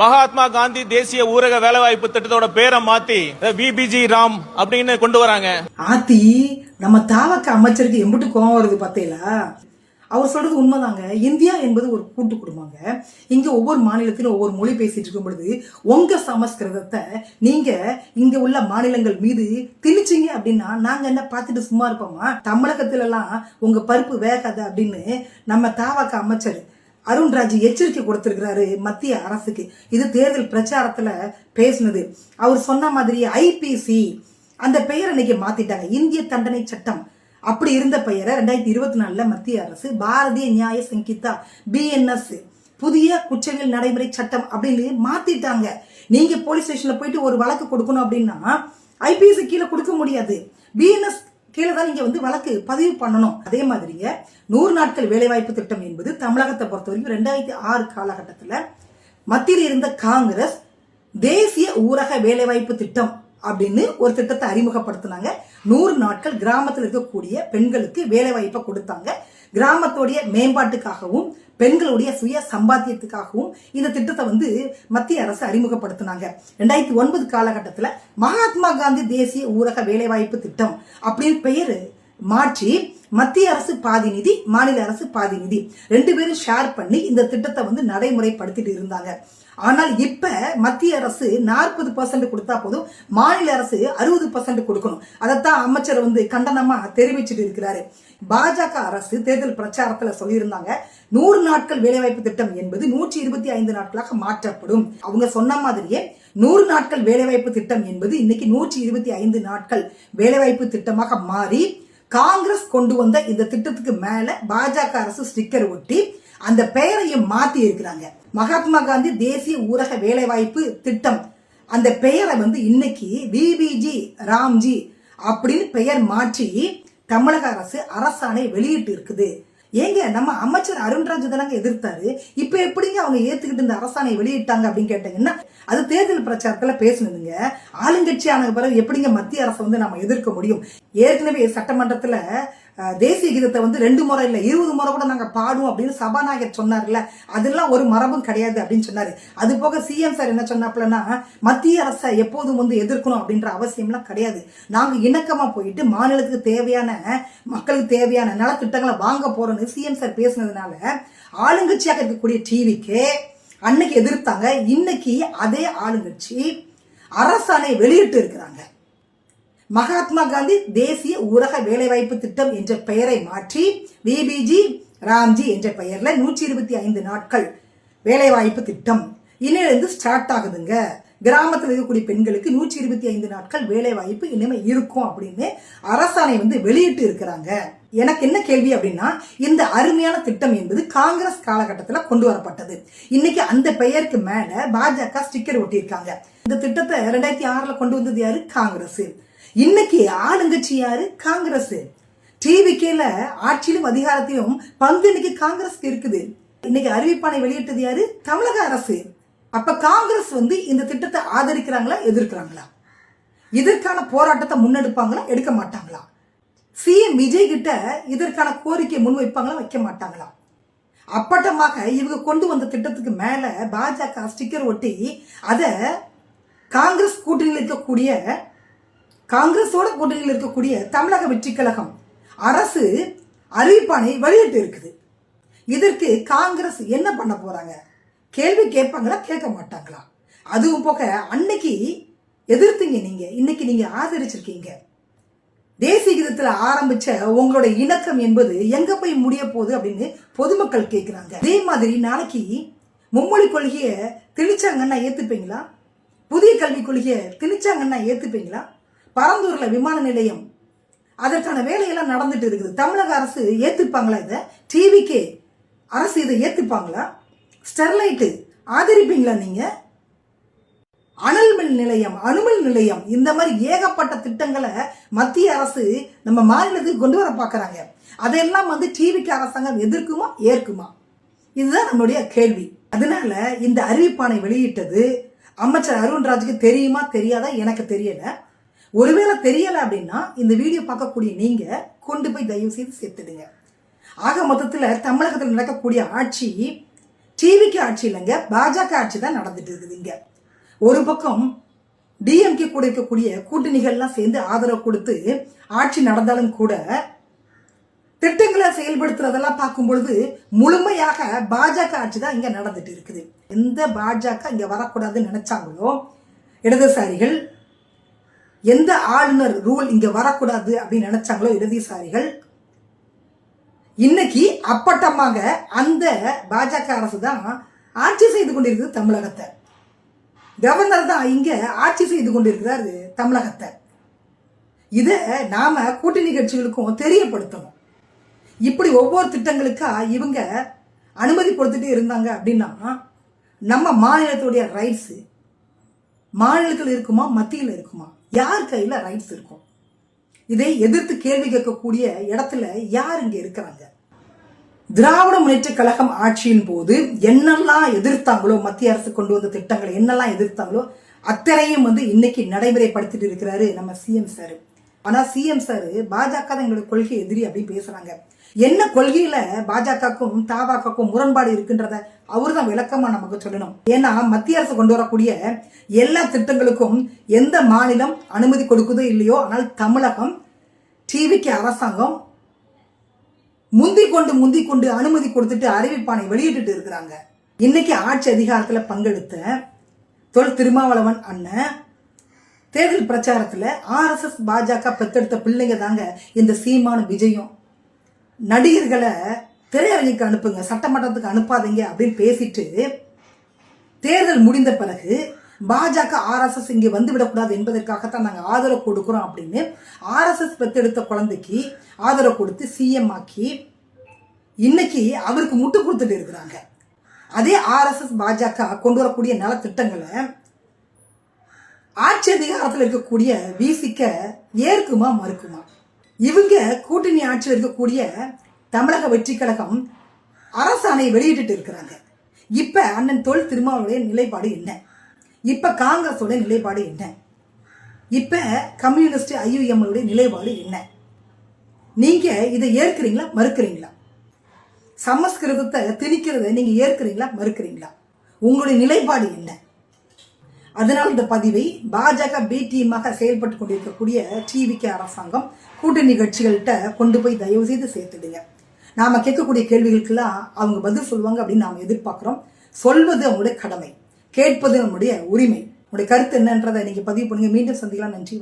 மகாத்மா காந்தி தேசிய ஊரக வேலைவாய்ப்பு திட்டத்தோட பேரை மாத்தி விபிஜி ராம் அப்படின்னு கொண்டு வராங்க. ஆத்தி நம்ம தாவக்க அமைச்சருக்கு எம்பிட்டு கோவம் வருது பார்த்தீங்களா? அவர் சொல்றது உண்மைதாங்க. இந்தியா என்பது ஒரு கூட்டு குடும்பங்க. இங்க ஒவ்வொரு மாநிலத்திலும் ஒவ்வொரு மொழி பேசிட்டு இருக்கும் பொழுது உங்க சமஸ்கிருதத்தை நீங்க இங்க உள்ள மாநிலங்கள் மீது திணிச்சிங்க அப்படின்னா நாங்க என்ன பார்த்துட்டு சும்மா இருப்போமா? தமிழகத்துல எல்லாம் உங்க பருப்பு வேகாது அப்படின்னு நம்ம தாவக்க அமைச்சர் அருண்ராஜ் எச்சரிக்கை கொடுத்திருக்கிறாரு மத்திய அரசுக்கு. இது தேர்தல் பிரச்சாரத்துல பேசினது. அவர் சொன்ன மாதிரி ஐபிசி அந்த பெயரை இன்னைக்கு மாத்திட்டாங்க. இந்திய தண்டனை சட்டம் அப்படி இருந்த பெயரை 2024 மத்திய அரசு பாரதிய நியாய சங்கீதா பிஎன்எஸ் புதிய குற்றவியல் நடைமுறை சட்டம் அப்படின்னு மாத்திட்டாங்க. நீங்க போலீஸ் ஸ்டேஷன்ல போயிட்டு ஒரு வழக்கு கொடுக்கணும் அப்படின்னா ஐபிசி கீழே கொடுக்க முடியாது. பிஎன்எஸ் கீழே தான் நீங்க வழக்கு பதிவு பண்ணணும். அதே மாதிரிங்க 100 நாட்கள் வேலைவாய்ப்பு திட்டம் என்பது தமிழகத்தை பொறுத்த வரைக்கும் 2006 காலகட்டத்தில் மத்தியில் இருந்த காங்கிரஸ் தேசிய ஊரக வேலைவாய்ப்பு திட்டம் அப்படின்னு ஒரு திட்டத்தை அறிமுகப்படுத்தினாங்க. 100 நாட்கள் கிராமத்தில் இருக்கக்கூடிய பெண்களுக்கு வேலை வாய்ப்பை கொடுத்தாங்க. கிராமத்துடைய மேம்பாட்டுக்காகவும் பெண்களுடைய சுய சம்பாத்தியத்துக்காகவும் இந்த திட்டத்தை மத்திய அரசு அறிமுகப்படுத்தினாங்க. 2009 காலகட்டத்தில் மகாத்மா காந்தி தேசிய ஊரக வேலைவாய்ப்பு திட்டம் அப்படின்னு பெயர் மாற்றி மத்திய அரசு பாதி நிதி, மாநில அரசு பாதி நிதி 2 பேரும் ஷேர் பண்ணி இந்த திட்டத்தை நடைமுறைப்படுத்திட்டு இருந்தாங்க. ஆனால் இப்ப மத்திய அரசு 40% கொடுத்தா போதும், மாநில அரசு 60% கொடுக்கணும். அதைத்தான் அமைச்சர் கண்டனமா தெரிவிச்சுட்டு இருக்கிறாரு. பாஜக அரசு தேர்தல் பிரச்சாரத்துல சொல்லியிருந்தாங்க 100 நாட்கள் வேலைவாய்ப்பு திட்டம் என்பது 125 நாட்களாக மாற்றப்படும். அவங்க சொன்ன மாதிரியே 100 நாட்கள் வேலைவாய்ப்பு திட்டம் என்பது இன்னைக்கு 125 நாட்கள் வேலைவாய்ப்பு திட்டமாக மாறி காங்கிரஸ் கொண்டு வந்த இந்த திட்டத்துக்கு மேல பாஜக அரசு ஸ்டிக்கர் ஒட்டி அந்த பெயரையும் மாத்தி இருக்கிறாங்க. மகாத்மா காந்தி தேசிய ஊரக வேலைவாய்ப்பு திட்டம் அந்த பெயரை இன்னைக்கு விபிஜி ராம்ஜி அப்படின்னு பெயர் மாற்றி தமிழக அரசு அரசாணை வெளியிட்டு இருக்குது. ஏங்க நம்ம அமைச்சர் அருண்ராஜ் தானங்க எதிர்த்தாரு, இப்ப எப்படிங்க அவங்க ஏத்துக்கிட்டு இந்த அரசாணை வெளியிட்டாங்க அப்படின்னு கேட்டீங்கன்னா அது தேர்தல் பிரச்சாரத்துல பேசுனதுங்க. ஆளுங்கட்சி ஆன பிறகு எப்படிங்க மத்திய அரசை நம்ம எதிர்க்க முடியும்? ஏற்கனவே சட்டமன்றத்துல தேசிய கீதத்தை 2 முறை இல்ல 20 முறை கூட நாங்க பாடுவோம் அப்படின்னு சபாநாயகர் சொன்னார்ல, அதெல்லாம் ஒரு மரபும் கிடையாது அப்படின்னு சொன்னாரு. அது போக சிஎம் சார் என்ன சொன்னாப்லன்னா மத்திய அரசை எப்போதும் எதிர்க்கணும் அப்படின்ற அவசியம்லாம் கிடையாது. நாங்க இணக்கமா போயிட்டு மாநிலத்துக்கு தேவையான மக்களுக்கு தேவையான நலத்திட்டங்களை வாங்க போறோம்னு சிஎம் சார் பேசினதுனால ஆளுங்கட்சியாக இருக்கக்கூடிய டிவிக்கு அன்னைக்கு எதிர்த்தாங்க. இன்னைக்கு அதே ஆளுங்கட்சி அரசாணை வெளியிட்டு இருக்கிறாங்க. மகாத்மா காந்தி தேசிய ஊரக வேலைவாய்ப்பு திட்டம் என்ற பெயரை மாற்றி விபிஜி ராம்ஜி என்ற பெயர்ல 125 நாட்கள் வேலைவாய்ப்பு திட்டம் இன்னிலிருந்து ஸ்டார்ட் ஆகுதுங்க. கிராமத்தில் இருக்கக்கூடிய பெண்களுக்கு 125 நாட்கள் வேலை வாய்ப்பு இனிமே இருக்கும் அப்படின்னு அரசாணை வெளியிட்டு இருக்கிறாங்க. எனக்கு என்ன கேள்வி அப்படின்னா, இந்த அருமையான திட்டம் என்பது காங்கிரஸ் காலகட்டத்தில் கொண்டு வரப்பட்டது. இன்னைக்கு அந்த பெயருக்கு மேல பாஜக ஸ்டிக்கர் ஒட்டியிருக்காங்க. இந்த திட்டத்தை 2006 கொண்டு வந்தது யாரு? காங்கிரஸ். இன்னைக்கு ஆளுங்கட்சி யாரு? காங்கிரஸ். டிவிகேல ஆட்சியிலும் அதிகாரத்திலும் பங்கு இன்னைக்கு காங்கிரஸ்க்கு இருக்குது. இன்னைக்கு அறிவிப்பானை வெளியிட்டது யாரு? தமிழக அரசு. அப்ப காங்கிரஸ் இந்த திட்டத்தை ஆதரிக்கிறாங்களா, எதிர்க்கிறாங்களா? இதற்கான போராட்டத்தை முன்னெடுப்பாங்களா, எடுக்க மாட்டாங்களா? சிஎம் விஜய் கிட்ட இதற்கான கோரிக்கை முன்வைப்பாங்களா, வைக்க மாட்டாங்களா? அப்பட்டமாக இவங்க கொண்டு வந்த திட்டத்துக்கு மேல பாஜக ஸ்டிக்கர் ஒட்டி அத காங்கிரஸோட கூட்டணியில் இருக்கக்கூடிய தமிழக வெற்றி கழகம் அரசு அறிவிப்பானை வெளியிட்டு இருக்குது. இதற்கு காங்கிரஸ் என்ன பண்ண போறாங்க? கேள்வி கேட்பாங்களா, கேட்க மாட்டாங்களா? அதுவும் போக அன்னைக்கு எதிர்த்தீங்க நீங்க, இன்னைக்கு நீங்க ஆதரிச்சிருக்கீங்க. தேசிய கீதத்துல ஆரம்பிச்ச உங்களோட இணக்கம் என்பது எங்க போய் முடிய போகுது அப்படின்னு பொதுமக்கள் கேட்கிறாங்க. அதே மாதிரி நாளைக்கு மும்மொழி கொள்கையை திணிச்சாங்கன்னா ஏத்துப்பீங்களா? புதிய கல்விக் கொள்கையை திணிச்சாங்கன்னா ஏத்துப்பீங்களா? பரந்தூர்ல விமான நிலையம் அதற்கான வேலையெல்லாம் நடந்துட்டு இருக்குது. தமிழக அரசு ஏத்துப்பாங்களா? இதை டிவிகே அரசு இதை ஏத்துப்பாங்களா? ஸ்டெர்லைட் ஆதரிப்பீங்களா? நீங்க அனல்மின் நிலையம், அணுமின் நிலையம், இந்த மாதிரி ஏகப்பட்ட திட்டங்களை மத்திய அரசு நம்ம மாநிலத்துக்கு கொண்டு வர பாக்குறாங்க. அதெல்லாம் டிவிக்கு அரசாங்கம் எதிர்க்குமா, ஏற்குமா? இதுதான் நம்மளுடைய கேள்வி. அதனால இந்த அறிவிப்பானை வெளியிட்டது அமைச்சர் அருண்ராஜுக்கு தெரியுமா தெரியாதா எனக்கு தெரியல. ஒருவேளை தெரியல அப்படின்னா இந்த வீடியோ பார்க்கக்கூடிய நீங்க கொண்டு போய் தயவு செய்து சேர்த்துடுங்க. ஆக மொத்தத்துல தமிழகத்தில் நடக்கக்கூடிய ஆட்சி டிவிக்கு ஆட்சி இல்லைங்க, பாஜக ஆட்சி தான் நடந்துட்டு இருக்குது இங்க. ஒரு பக்கம் டிஎம்கே கூட இருக்கக்கூடிய கூட்டணிகள்லாம் சேர்ந்து ஆதரவு கொடுத்து ஆட்சி நடந்தாலும் கூட திட்டங்களை செயல்படுத்துறதெல்லாம் பார்க்கும் பொழுது முழுமையாக பாஜக ஆட்சி தான் இங்க நடந்துட்டு இருக்குது. எந்த பாஜக இங்க வரக்கூடாதுன்னு நினைச்சாங்களோ இடதுசாரிகள், எந்த ஆளுநர் ரூல் இங்க வரக்கூடாது அப்படின்னு நினைச்சாங்களோ இடதுசாரிகள், இன்னைக்கு அப்பட்டமாக அந்த பாஜக அரசு தான் ஆட்சி செய்து கொண்டிருக்குது தமிழகத்தை. கவர்னர் தான் இங்க ஆட்சி செய்து கொண்டிருக்கிறார் தமிழகத்தை. இதை நாம கூட்டணி கட்சிகளுக்கும் தெரியப்படுத்தணும். இப்படி ஒவ்வொரு திட்டங்களுக்கா இவங்க அனுமதி கொடுத்துட்டே இருந்தாங்க அப்படின்னா நம்ம மாநிலத்துடைய ரைட்ஸ் மாநிலத்தில் இருக்குமா மத்தியில் இருக்குமா? யார் கையில ரைட்ஸ் இருக்கும்? இதை எதிர்த்து கேள்வி கேட்கக்கூடிய இடத்துல யார் இங்க இருக்கிறாங்க? திராவிட முன்னேற்ற கழகம் ஆட்சியின் போது என்னெல்லாம் எதிர்த்தாங்களோ, மத்திய அரசு கொண்டு வந்த திட்டங்களை என்னெல்லாம் எதிர்த்தாங்களோ அத்தனையும் இன்னைக்கு நடைமுறைப்படுத்திட்டு இருக்கிறாரு நம்ம சிஎம் சார். ஆனா சிஎம் சார் பாஜக தான் எங்களுடைய கொள்கை எதிரி அப்படின்னு பேசுறாங்க. என்ன கொள்கையில பாஜகவுக்கும் தபாகவுக்கும் முரண்பாடு இருக்குன்றத அவரு தான் விளக்கமா நமக்கு சொல்லணும். ஏன்னா மத்திய அரசு கொண்டு வரக்கூடிய எல்லா திட்டங்களுக்கும் எந்த மாநிலம் அனுமதி கொடுக்குதோ இல்லையோ, ஆனால் தமிழகம் டிவிக்கு அரசாங்கம் முந்தி கொண்டு அனுமதி கொடுத்துட்டு அறிவிப்பானை வெளியிட்டு இருக்கிறாங்க. இன்னைக்கு ஆட்சி அதிகாரத்துல பங்கெடுத்த தொல் திருமாவளவன் அண்ணன் தேர்தல் பிரச்சாரத்துல RSS பாஜக பெத்தெடுத்த பிள்ளைங்க தாங்க இந்த சீமான விஜயம். நடிகர்களை திரையரங்குக்கு அனுப்புங்க, சட்டமன்றத்துக்கு அனுப்பாதீங்க அப்படின்னு பேசிட்டு தேர்தல் முடிந்த பிறகு பாஜக RSS இங்கே வந்து விடக்கூடாது என்பதற்காகத்தான் நாங்கள் ஆதரவு கொடுக்குறோம் அப்படின்னு RSS பெத்தெடுத்த குழந்தைக்கு ஆதரவு கொடுத்து சிஎம் ஆக்கி இன்னைக்கு அவருக்கு முட்டு கொடுத்துட்டு இருக்கிறாங்க. அதே RSS பாஜக கொண்டு வரக்கூடிய நலத்திட்டங்களை ஆட்சி அதிகாரத்தில் இருக்கக்கூடிய விசிக்க ஏற்குமா மறுக்குமா? இவங்க கூட்டணி ஆட்சியில் இருக்கக்கூடிய தமிழக வெற்றி கழகம் அரசாணை வெளியிட்டு இருக்கிறாங்க. இப்ப அண்ணன் தொல் திருமாவளுடைய நிலைப்பாடு என்ன? இப்ப காங்கிரஸோட நிலைப்பாடு என்ன? இப்ப கம்யூனிஸ்ட் IUM நிலைப்பாடு என்ன? நீங்க இதை ஏற்கிறீங்களா மறுக்கிறீங்களா? சமஸ்கிருதத்தை திணிக்கிறத நீங்க ஏற்கிறீங்களா மறுக்கிறீங்களா? உங்களுடைய நிலைப்பாடு என்ன? அதனால் இந்த பதிவை பாஜக பி டீமாக செயல்பட்டு கொண்டிருக்கக்கூடிய டிவிக்கு அரசாங்கம் கூட்டணி கட்சிகள்கிட்ட கொண்டு போய் தயவு செய்து சேர்த்துடுங்க. நாம கேட்கக்கூடிய கேள்விகளுக்கெல்லாம் அவங்க பதில் சொல்லுவாங்க அப்படின்னு நாம எதிர்பார்க்கிறோம். சொல்வது அவங்களுடைய கடமை, கேட்பது நம்முடைய உரிமை. உங்களுடைய கருத்து என்னன்றதை நீங்க பதிவு பண்ணுங்க. மீண்டும் சந்திக்கலாம். நன்றி.